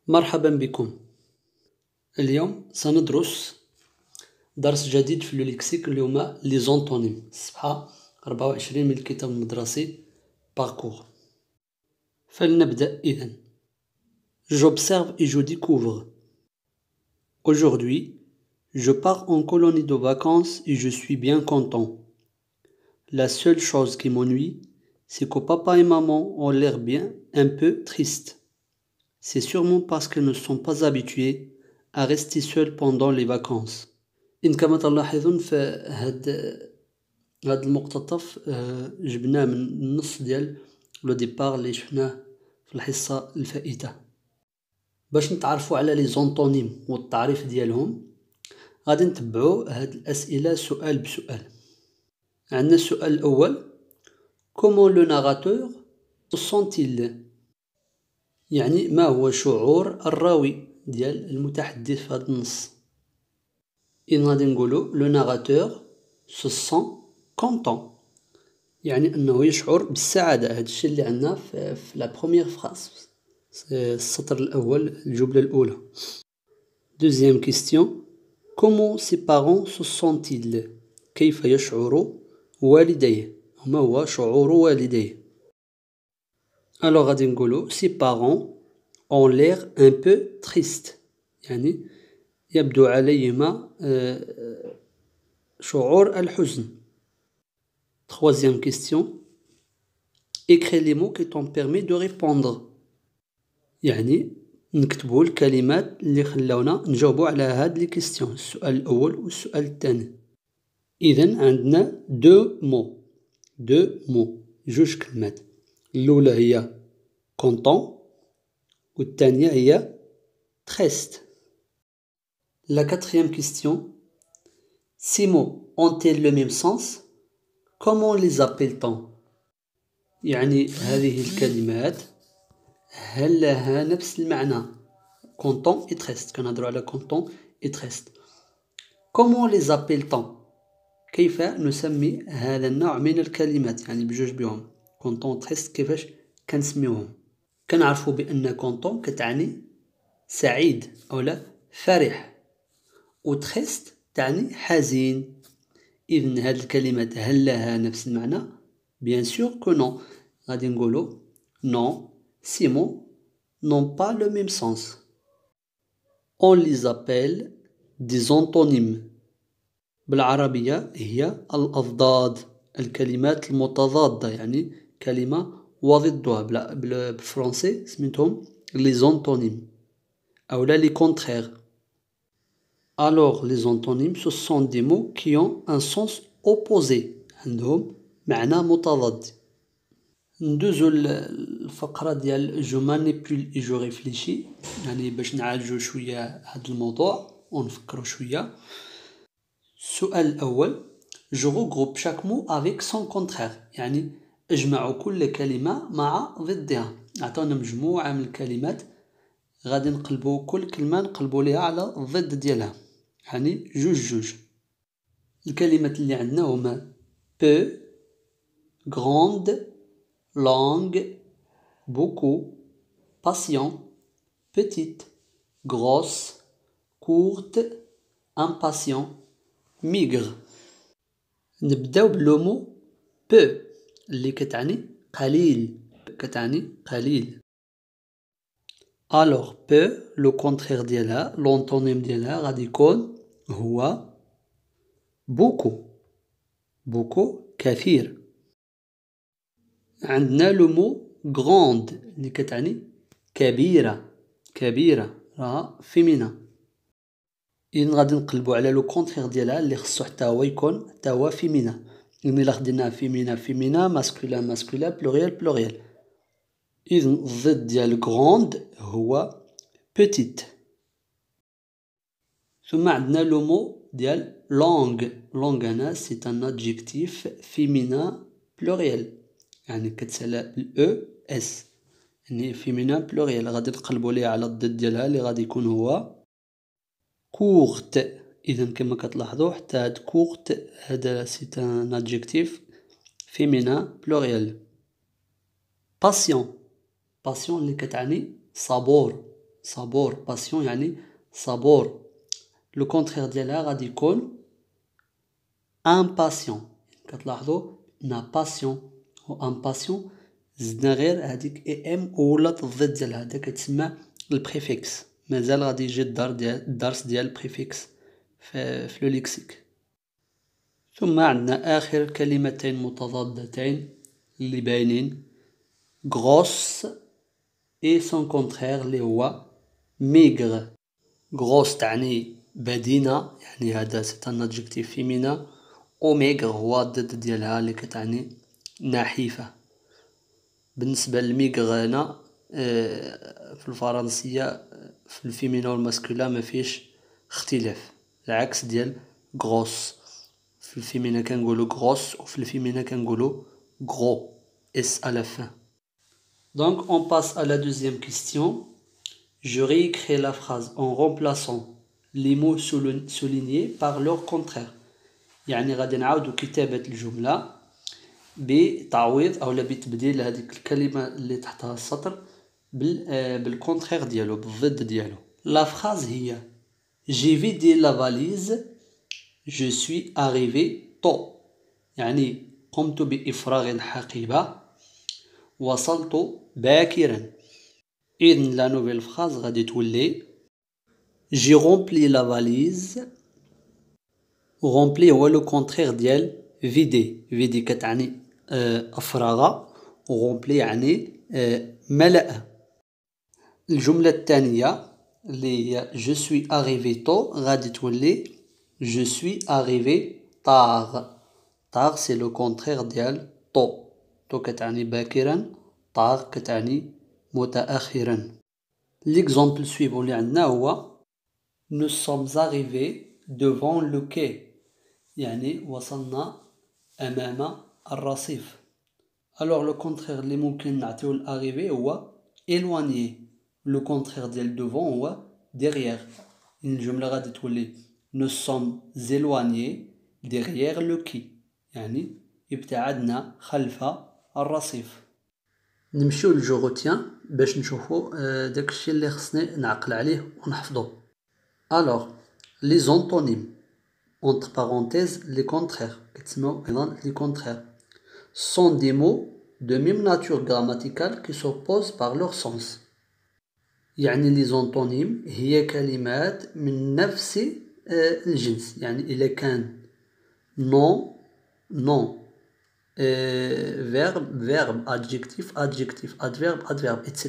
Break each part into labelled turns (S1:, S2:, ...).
S1: مرحبا بكم. اليوم سندرس درس جديد في الليكسيك اللي هما لي زونتونيم، الصفحة 24 من الكتاب المدرسي باركور. فلنبدأ إذن. J'observe et je découvre. Aujourd'hui, je pars en colonie de vacances et je suis bien content. La seule chose qui m'ennuie, c'est que papa et maman ont l'air bien un peu tristes. C'est sûrement parce qu'ils ne sont pas habitués à rester seuls pendant les vacances. إن كما تلاحظون هاد المقتطف جبناه من النص ديال لو ديبار اللي شفناه في الحصة الفائتة. باش نتعرفوا على لي زونطونيم والتعريف ديالهم غادي نتبعوا هاد الأسئلة سؤال بسؤال. عندنا السؤال الأول: Comment le narrateur se sent-il؟ يعني ما هو شعور الراوي ديال المتحدث في هذا النص. إذن غادي نقولو لو ناراتور se sent content، يعني أنه يشعر بالسعادة. هذا الشيء اللي عندنا في لا بروميير فراس، السطر الأول، الجملة الأولى. دوزيام كيستيون: Comment ses parents se sentent-ils؟ كيف يشعر والديه؟ ما هو شعور والديه؟ Alors غادي نقولو ses parents ont l'air un peu triste، يعني يبدو عليهما شعور الحزن. Troisième question: Écris les mots qui t'ont permis de répondre. يعني نكتبوا الكلمات اللي خلاونا نجاوبوا على هاد لي كيستيون، السؤال الأول والسؤال الثاني. إذن عندنا دو مو جوج كلمات. الأولى هي content والثانية هي triste. La quatrième question: Ces mots ont-ils le même sens؟ Comment les appelle-t-on؟ يعني هذه الكلمات هل لها نفس المعنى؟ content et triste، كنهضروا على content et triste. Comment les appelle-t-on؟ كيف نسمي هذا النوع من الكلمات؟ يعني بجوج بهم content و triste كيفاش كنسميوهم؟ كنعرفوا بأن content كتعني سعيد أو لا فرح، و triste تعني حزين. إذن هاد الكلمات هل لها نفس المعنى؟ Bien sûr que non. غادي نقولوا non, ces mots n'ont pas le même sens. On les appelle des antonymes. بالعربية هي الأضداد، الكلمات المتضادة، يعني كلمة وضدها. بالفرنسي سميتهم les antonymes أو لا les contraires. Alors les antonymes ce sont des mots qui ont un sens opposé، عندهم معنى متضاد. ندوزو الفقرة ديال جو مانيبول اي جو ريفليشي، يعني باش نعالجو شوية هاد الموضوع ونفكرو شوية. السؤال الأول: جو regroupe chaque mot avec son contraire، يعني اجمع كل كلمة مع ضدها. عطاونا مجموعة من الكلمات غادي نقلبو كل كلمة نقلبو ليها على الضد ديالها، يعني جوج. الكلمات اللي عندنا هما peu، grande، longue، beaucoup، patient، petite، grosse، courte، impatient، maigre. نبداو باللومو peu اللي كتعني قليل. Alors peu le contraire ديالها، l'antonyme ديالها غادي يكون هو beaucoup كثير. عندنا لو مو grande اللي كتعني كبيرة، راها فيمينا. إذن غادي نقلبو على لو كونترير ديالها اللي خصو حتى هو فيمينا. إذن إلا خدينا فيمينا ماسكولان بلوريال. إذن الضد ديال grande هو petite. ثم عندنا لو مو ديال longue هنا سي ان adjectif féminin pluriel، يعني كتسالى بالاو اس، يعني féminin pluriel. غادي نقلبو ليها على الضد ديالها اللي غادي يكون هو courte. إذن كما كتلاحظوا حتى هاد courte هذا سي ان adjectif féminin pluriel. patient اللي كتعني صبور، صبور باسيون يعني صبور. لو كونترير ديالها غادي يكون امباسيون. كتلاحظوا نا باسيون و امباسيون زدنا غير هذيك اي ام ولات الضد ديال هذا كتسمى البريفيكس. مازال غادي يجي الدرس ديال البريفيكس في لو ليكسيك. ثم عندنا اخر كلمتين متضادتين اللي باينين غروس اي سون كونترير اللي هو ميغر. غروس تعني بدينة يعني هذا سي ان ادجكتيف فيمينا، و ميغر هو الضد ديالها اللي كتعني نحيفة. بالنسبة للميغر هنا في الفرنسية في الفيمينا والماسكولا ما فيش اختلاف، العكس ديال غروس. في الفيمينا كنقولو غروس وفي الفيمينا كنقولو غرو اس à la fin. Donc on passe à la deuxième question. Je réécris la phrase en remplaçant les mots soulignés par leur contraire. يعني غادي نعاودو كتابة الجملة بتعويض أو بتبديل هذيك الكلمة اللي تحتها السطر بالكونترير ديالو، بالضد ديالو. La phrase هي J'ai vidé la valise, je suis arrivé tôt. يعني قمت بإفراغ الحقيبة، وصلت باكرا. إذن لا نوفيل فراز غادي تولي J'ai rempli la valise. rempli هو لو كونترير ديال فيدي. فيدي كتعني أفرغ، ورomplي يعني ملأ. الجملة الثانية اللي هي je suis arrivé tôt غادي تولي je suis arrivé tard. tard c'est le contraire ديال tôt. tôt كتعني باكرا، tard كتعني متأخرا. l'exemple suivant اللي عندنا هو nous sommes arrivés devant le quai. يعني وصلنا أمام الرصيف. alors le contraire اللي ممكن نعطيو l'arrivée هو éloigné. le contraire ديال devant هو derrière. الجملة غادي تولي nous sommes éloignés derrière le quai. يعني ابتعدنا خلف الرصيف. نمشيو للجوغوتيان باش نشوفو داكشي اللي خصني نعقل عليه ونحفظو. alors les antonymes entre parenthèses les contraires كتسموا أيضا les contraires sont des mots de même nature grammaticale qui s'opposent par leur sens. يعني les antonymes هي كلمات من نفس الجنس. يعني إذا كان non non verbe adjectif adjectif adverbe adverbe etc.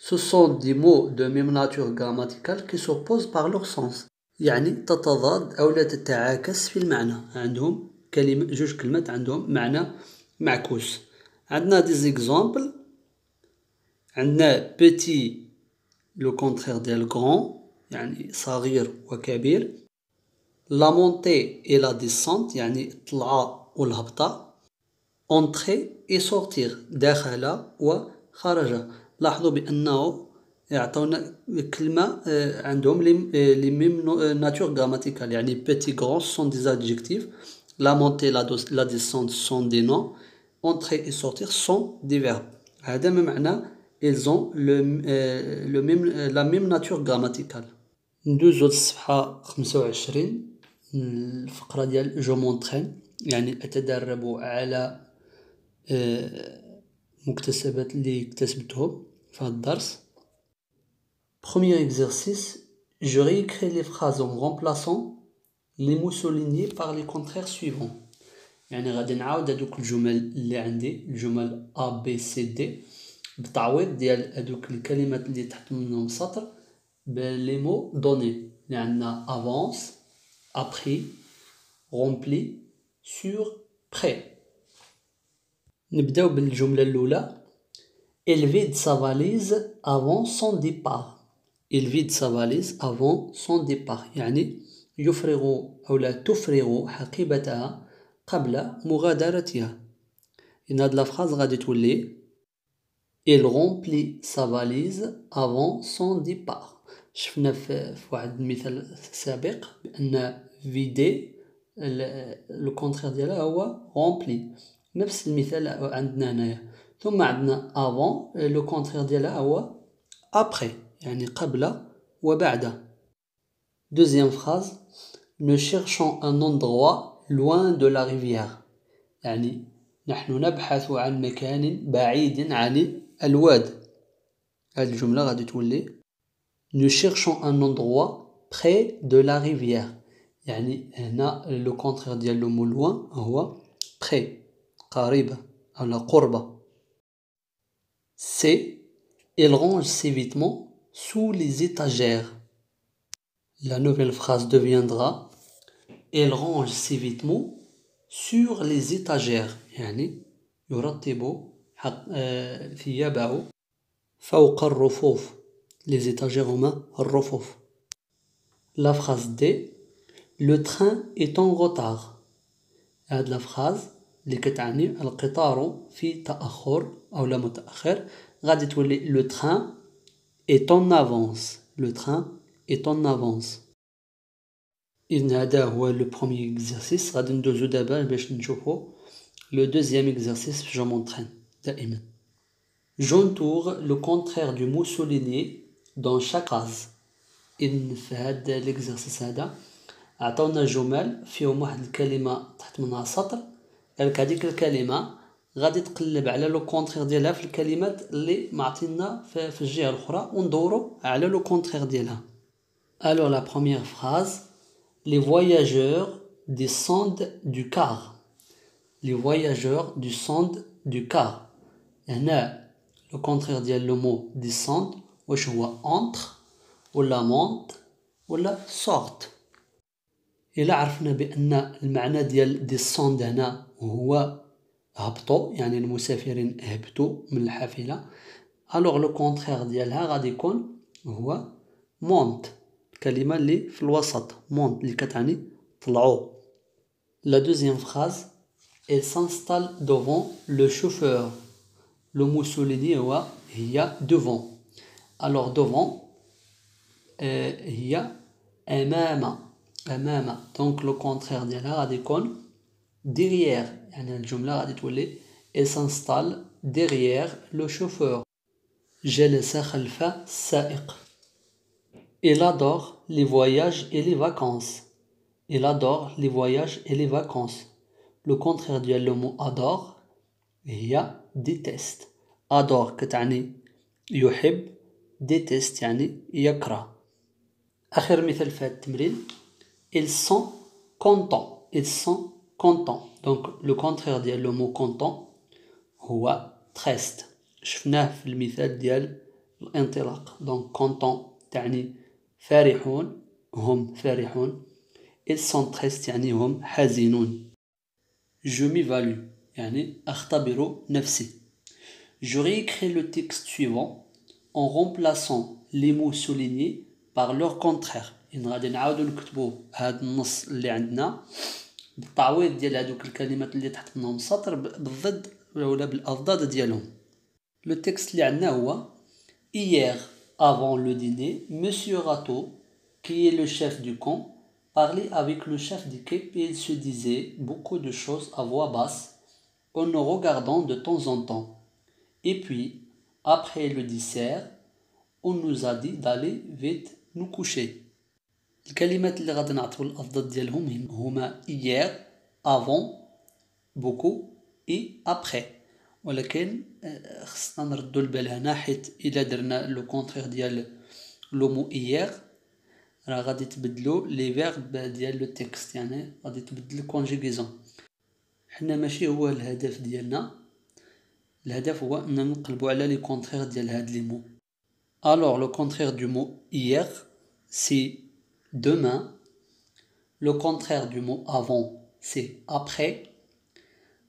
S1: ce sont des mots de même nature grammaticale qui s'opposent par leur sens. يعني تتضاد أو لا تتعاكس في المعنى. عندهم جوج كلمات عندهم معنى معكوس. عندنا des exemples. عندنا petit le contraire ديال grand يعني صغير وكبير. la montée et la descente يعني الطلعة والهبطة. entrer et sortir دخل وخرج. لاحظوا بأنه يعطونا كلمة عندهم les mêmes natures grammaticales. يعني petit grand sont des adjectifs, la montée la descente sont des noms, entrer et sortir sont des verbes. هذا ما معنى ils ont la même nature grammaticale. ندوزو للصفحة 25 الفقرة ديال جو مونترين يعني أتدرب على مكتسبات اللي اكتسبتهم في هذا الدرس. Premier exercice, je réécris les phrases en remplaçant les mots soulignés par les contraires suivants. يعني غادي نعاود هذوك الجمل اللي عندي الجمل A B C D بتعويض ديال هذوك الكلمات اللي تحت منهم سطر بلي مو دوني اللي عندنا avance, après, rempli, sur, prêt. نبداو بالجملة الأولى. Il vide sa valise avant son départ. Il vide sa valise avant son départ. يعني يفرغ أو لا تفرغ حقيبتها قبل مغادرتها. إن هاد لافراز غادي تولي Il remplit sa valise avant son départ. شفنا في واحد المثال سابق بأن فيدي لو كونترير ديالها هو رومبلي. نفس المثال عندنا هنايا. ثم عندنا avant لو كونترير ديالها هو après يعني قبل وبعد. Deuxième phrase, nous cherchons un endroit loin de la rivière. يعني نحن نبحث عن مكان بعيد عن الواد. هذه الجملة غادي تولي nous cherchons un endroit près de la rivière. يعني هنا le contraire ديال le mot loin هو près قريبة أو قربة. C. Il range ses vêtements sous les étagères. La nouvelle phrase deviendra il range ses vêtements sur les étagères. يعني يرتب ثيابه فوق الرفوف. Les étagères هما الرفوف. La phrase D. Le train est en retard. هاد la phrase اللي كتعني القطار في تأخر أو لا متأخر غادي تولي le train est en avance. Le train est en avance. إذن هذا هو le premier exercice. غادي ندوزو دابا باش نشوفو le deuxième exercice. Je m'entraîne دائما. J'entoure le contraire du mot souligné dans chaque phrase. إذن في هذا l'exercice هذا عطاونا جمل فيهم واحد الكلمة تحت منها سطر. قالك هذيك الكلمة غادي تقلب على لو كونترير ديالها في الكلمات اللي معطينا في الجهة الأخرى وندورو على لو كونترير ديالها. Alors la première phrase, les voyageurs descendent du car. Les voyageurs descendent du car. هنا le contraire ديال le mot descend واش هو entre ولا monte ولا sorte. إلا عرفنا بأن المعنى ديال descend هنا هو هبطوا يعني المسافرين هبطوا من الحافلة alors le contraire ديالها غادي يكون هو monte الكلمة اللي في الوسط monte اللي كتعني طلعوا. La deuxième phrase, elle s'installe devant le chauffeur. Le mot souligné هو هي devant. Alors devant هي أمام donc le contraire ديالها غادي يكون derrière يعني الجملة غادي تولي elle s'installe derrière le chauffeur. جلس خلف السائق. Il adore les voyages et les vacances. Il adore les voyages et les vacances. Le contraire ديال le mot adore هي déteste. adore كتعني يحب déteste يعني يكره. آخر مثال في هذا التمرين ils sont contents. Ils sont contents. Donc le contraire ديال le mot content هو triste. شفناه في المثال ديال الانطلاق. Donc content تعني فرحون هم فرحون. Ils sont tristes يعني هم حزينون. Je m'évalue يعني أختبر نفسي. Je réécris le texte suivant en remplaçant les mots soulignés par leur contraire. إن غادي نعاودو نكتبو هاد النص اللي عندنا بالتعويض ديال هادوك الكلمات اللي تحت منهم سطر بالضد ولا بالأضداد ديالهم. لو تكست اللي عندنا هو Hier, avant le dîner, Monsieur Rateau, qui est le chef du camp, parlait avec le chef d'équipe et il se disait beaucoup de choses à voix basse en nous regardant de temps en temps. Et puis, après le dessert, on nous a dit d'aller vite nous coucher. الكلمات اللي غادي نعطيو الأضداد ديالهم هما hier, avant, beaucoup et après. ولكن خصنا نردو البال هنا حيت إلا درنا لو كونترير ديال لو مو hier راه غادي تبدلو لي فيرب ديال لو تكست يعني غادي تبدل الكونجيغيزون. حنا ماشي هو الهدف ديالنا. الهدف هو أننا نقلبو على لي كونترير ديال هاد لي مو. Alors le contraire du mot hier c'est demain. Le contraire du mot avant c'est après.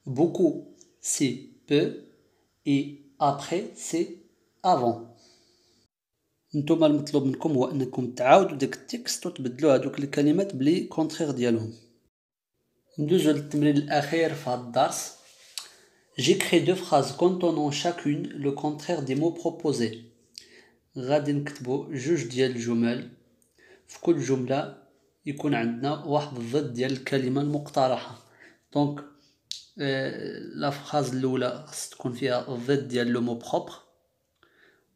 S1: Beaucoup c'est peu et après c'est avant. نتوما المطلوب منكم هو انكم تعاودوا داك التكست وتبدلوا هذوك الكلمات بلي كونترير ديالهم. ندوزو للتمرين الاخير في هذا الدرس. J'écris deux phrases contenant chacune le contraire des mots proposés. غادي نكتبوا جوج ديال الجمل في كل جمله يكون عندنا واحد الضد ديال الكلمه المقترحه. دونك لا فراز الاولى خص تكون فيها الضد ديال لو مو بروبر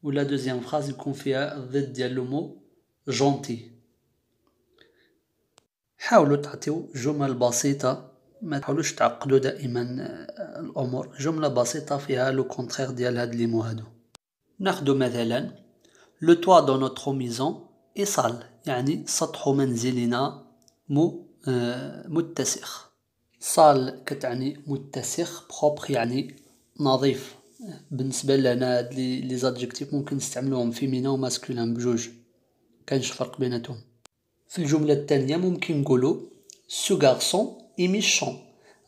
S1: ولا دوزيام فراز يكون فيها الضد ديال لو مو جونتي. حاولوا تعطيو جمل بسيطة، ما تحاولوش تعقدوا دائما الأمور. جملة بسيطة فيها لو كونترير ديال هاد لي مو هادو. ناخدو مثلا لو توا دو نوترو ميزون اي سال، يعني سطح منزلنا متسخ. سال كتعني متسخ، بروبر يعني نظيف. بالنسبة لنا هاد لي زادجيكتيف ممكن نستعملوهم فيمينا و ماسكولين بجوج، كاينش فرق بيناتهم. في الجملة الثانية ممكن نقولو سو غارسون اي ميشون.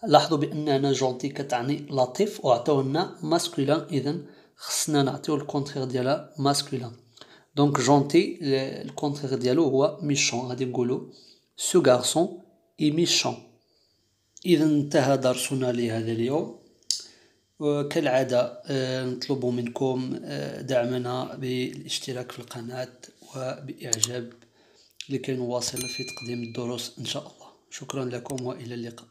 S1: لاحظوا بأننا جونتي كتعني لطيف وعطاولنا ماسكولين، إذن خصنا نعطيو الكونترير ديالها ماسكولين. دونك جونتي الكونترير ديالو هو ميشون، غادي نقولو سو غارسون اي ميشون. إذا انتهى درسنا لهذا اليوم، وكالعادة نطلب منكم دعمنا بالاشتراك في القناة وبإعجاب لكي نواصل في تقديم الدروس إن شاء الله. شكرا لكم وإلى اللقاء.